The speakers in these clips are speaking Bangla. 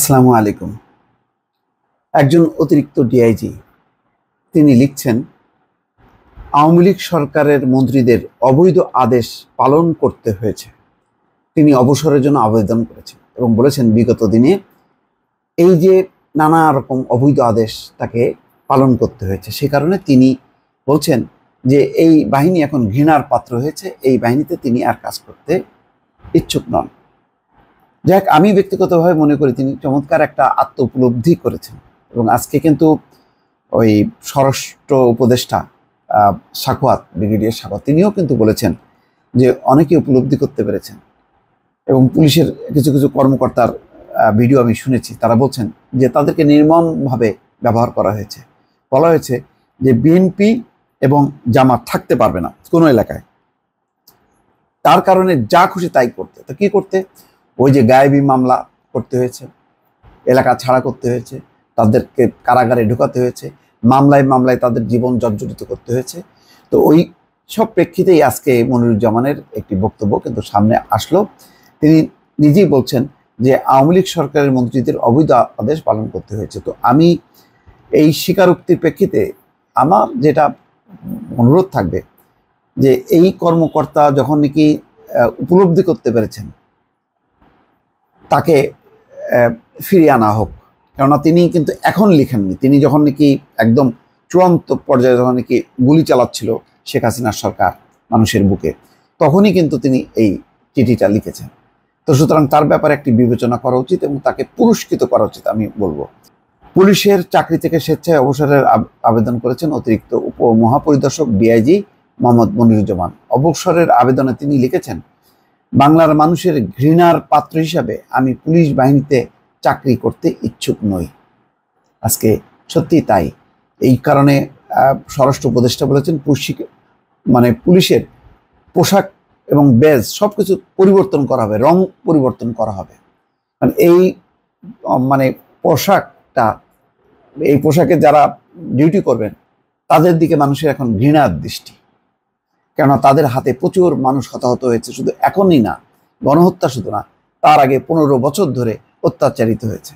আসসালামু আলাইকুম। একজন অতিরিক্ত ডিআইজি তিনি লিখছেন, আওয়ামী লীগ সরকারের মন্ত্রীদের অবৈধ আদেশ পালন করতে হয়েছে। তিনি অবসরের জন্য আবেদন করেছেন এবং বলেছেন বিগত দিনে এই যে নানা রকম অবৈধ আদেশ তাকে পালন করতে হয়েছে, সে কারণে তিনি বলছেন যে এই বাহিনী এখন ঘৃণার পাত্র হয়েছে, এই বাহিনীতে তিনি আর কাজ করতে ইচ্ছুক নন। যাক, আমি ব্যক্তিগতভাবে মনে করি তিনি চমৎকার একটা আত্ম উপলব্ধি করেছেন এবং আজকে কিন্তু ওই স্বরাষ্ট্র উপদেষ্টা সাখাওয়াত, ব্রিগেডিয়ার সাখাওয়াত, তিনিও কিন্তু বলেছেন যে অনেকে উপলব্ধি করতে পেরেছেন এবং পুলিশের কিছু কিছু কর্মকর্তার ভিডিও আমি শুনেছি, তারা বলছেন যে তাদেরকে নির্মমভাবে ব্যবহার করা হয়েছে। বলা হয়েছে যে বিএনপি এবং জামাত থাকতে পারবে না কোনো এলাকায়, তার কারণে যা খুশি তাই করতে। তো কী করতে? ওই যে গায়েবী মামলা করতে হয়েছে, এলাকা ছাড়া করতে হয়েছে, তাদেরকে কারাগারে ঢোকাতে হয়েছে, মামলায় মামলায় তাদের জীবন জর্জরিত করতে হয়েছে। তো ওই সব প্রেক্ষিতেই আজকে মনিরুজ্জামানের একটি বক্তব্য কিন্তু সামনে আসলো। তিনি নিজেই বলছেন যে আওয়ামী লীগ সরকারের মন্ত্রীদের অবৈধ আদেশ পালন করতে হয়েছে। তো আমি এই স্বীকারোক্তির প্রেক্ষিতে আমার যেটা অনুরোধ থাকবে যে এই কর্মকর্তা যখন নাকি উপলব্ধি করতে পেরেছেন, তাকে ফিরিয়ে আনা হোক। কেননা তিনি কিন্তু এখন লিখেননি, তিনি যখন নাকি একদম চূড়ান্ত পর্যায়ে যখন নাকি গুলি চালাচ্ছিল শেখ হাসিনার সরকার মানুষের বুকে, তখনই কিন্তু তিনি এই চিঠিটা লিখেছেন। তো সুতরাং তার ব্যাপারে একটি বিবেচনা করা উচিত এবং তাকে পুরস্কৃত করা উচিত আমি বলবো। পুলিশের চাকরি থেকে স্বেচ্ছায় অবসরের আবেদন করেছেন অতিরিক্ত উপমহাপরিদর্শক ডিআইজি মোহাম্মদ মনিরুজ্জামান। অবসরের আবেদনে তিনি লিখেছেন, বাংলার মানুষের ঘৃণার পাত্র হিসাবে আমি পুলিশ বাহিনীতে চাকরি করতে ইচ্ছুক নই। আজকে সত্যি তাই। এই কারণে স্বরাষ্ট্র উপদেষ্টা বলেছেন পুলিশের পোশাক এবং ব্যাজ সব কিছু পরিবর্তন করা হবে, রং পরিবর্তন করা হবে। এই পোশাকটা, এই পোশাকে যারা ডিউটি করবেন তাদের দিকে মানুষের এখন ঘৃণার দৃষ্টি। কেননা তাদের হাতে প্রচুর মানুষ হতাহত হয়েছে, শুধু এখনই না, গণহত্যা শুধু না, তার আগে 15 বছর ধরে অত্যাচারিত হয়েছে।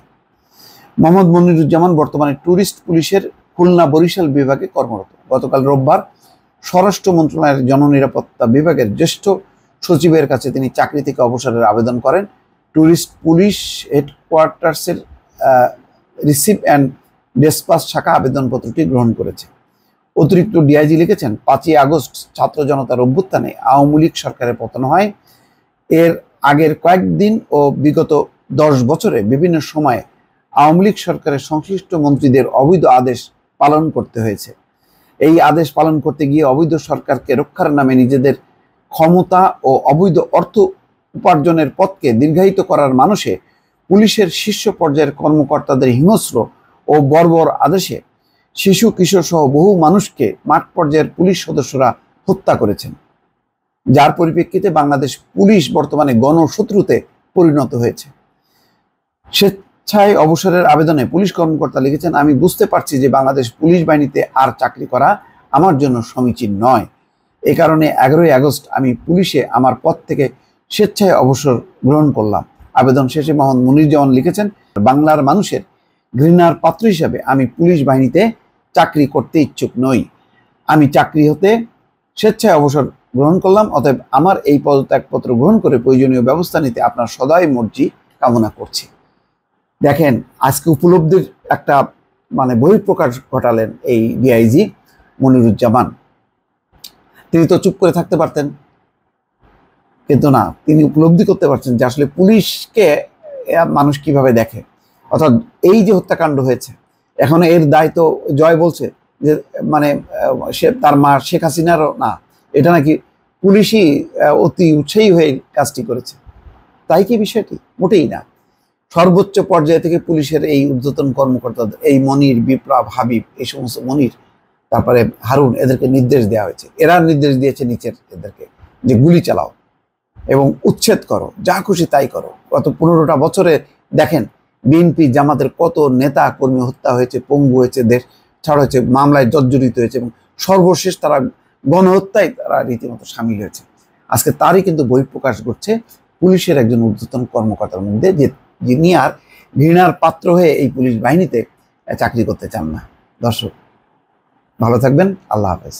মোহাম্মদ মনিরুজ্জামান বর্তমানে ট্যুরিস্ট পুলিশের খুলনা বরিশাল বিভাগে কর্মরত। গতকাল রোববার স্বরাষ্ট্র মন্ত্রণালয়ের জননিরাপত্তা বিভাগের জ্যেষ্ঠ সচিবের কাছে তিনি চাকরি থেকে অবসরের আবেদন করেন। ট্যুরিস্ট পুলিশ হেডকোয়ার্টার্সের রিসিভ অ্যান্ড ডিসপাস শাখা আবেদনপত্রটি গ্রহণ করেছে। অতিরিক্ত ডিআইজি লিখেছেন, 5ই আগস্ট ছাত্র জনতার অভ্যুত্থানে আওয়ামী লীগ সরকারের পতন হয়। এর আগের কয়েকদিন ও বিগত 10 বছরে বিভিন্ন সময়ে আওয়ামী লীগ সরকারের সংশ্লিষ্ট মন্ত্রীদের অবৈধ আদেশ পালন করতে হয়েছে। এই আদেশ পালন করতে গিয়ে অবৈধ সরকারকে রক্ষার নামে নিজেদের ক্ষমতা ও অবৈধ অর্থ উপার্জনের পথকে দীর্ঘায়িত করার মানুষে পুলিশের শীর্ষ পর্যায়ের কর্মকর্তাদের হিংস্র ও বর্বর আদেশে শিশু কিশোর সহ বহু মানুষকে মাঠ পর্যায়ের পুলিশ সদস্যরা হত্যা করেছেন, যার পরিপ্রেক্ষিতে বাংলাদেশ পুলিশ বর্তমানে গণশত্রুতে পরিণত হয়েছে। স্বেচ্ছায় অবসরের আবেদনে পুলিশ কর্মকর্তা লিখেছেন, আমি বুঝতে পারছি যে বাংলাদেশ পুলিশ বাহিনীতে আর চাকরি করা আমার জন্য সমীচীন নয়। এ কারণে 11ই আগস্ট আমি পুলিশে আমার পদ থেকে স্বেচ্ছায় অবসর গ্রহণ করলাম। আবেদন শেষে মোহাম্মদ মনিরুজ্জামান লিখেছেন, বাংলার মানুষের ঘৃণার পাত্র হিসাবে আমি পুলিশ বাহিনীতে চাকরি করতে ইচ্ছুক নই। আমি চাকরি হতে স্বেচ্ছায় অবসর গ্রহণ করলাম। অতএব আমার এই পদত্যাগপত্র গ্রহণ করে প্রয়োজনীয় ব্যবস্থা নিতে আপনার সদয় মর্জি কামনা করছি। দেখেন, আজকে উপলব্ধির একটা বহিঃপ্রকাশ ঘটালেন এই ডিআইজি মনিরুজ্জামান। তিনি তো চুপ করে থাকতে পারতেন, কিন্তু না, তিনি উপলব্ধি করতে পারছেন যে আসলে পুলিশকে মানুষ কিভাবে দেখে। অর্থাৎ এই যে হত্যাকাণ্ড হয়েছে, এখন এর দায়িত্ব জয় বলছে যে সে তার মা শেখ হাসিনারও না, এটা নাকি পুলিশই অতি উৎসাহী হয়ে কাজটি করেছে। তাই কি বিষয়টি? মোটেই না। সর্বোচ্চ পর্যায় থেকে পুলিশের এই ঊর্ধ্বতন কর্মকর্তাদের, এই মনির, বিপ্লব, হাবিব, এই সমস্ত মনির, তারপরে হারুন, এদেরকে নির্দেশ দেওয়া হয়েছে। এরা নির্দেশ দিয়েছে নিচের এদেরকে যে গুলি চালাও এবং উচ্ছেদ করো, যা খুশি তাই করো। গত 15টা বছরে দেখেন বিএনপি জামাতের কত নেতা কর্মী হত্যা হয়েছে, পঙ্গু হয়েছে, দেশ ছাড়া হয়েছে, মামলায় জর্জরিত হয়েছে এবং সর্বশেষ তারা গণহত্যায় তারা রীতিমতো সামিল হয়েছে। আজকে তারই কিন্তু বহিঃপ্রকাশ ঘটছে পুলিশের একজন ঊর্ধ্বতন কর্মকর্তার মধ্যে, যে যিনি আর ঘৃণার পাত্র হয়ে এই পুলিশ বাহিনীতে চাকরি করতে চান না। দর্শক, ভালো থাকবেন। আল্লাহ হাফেজ।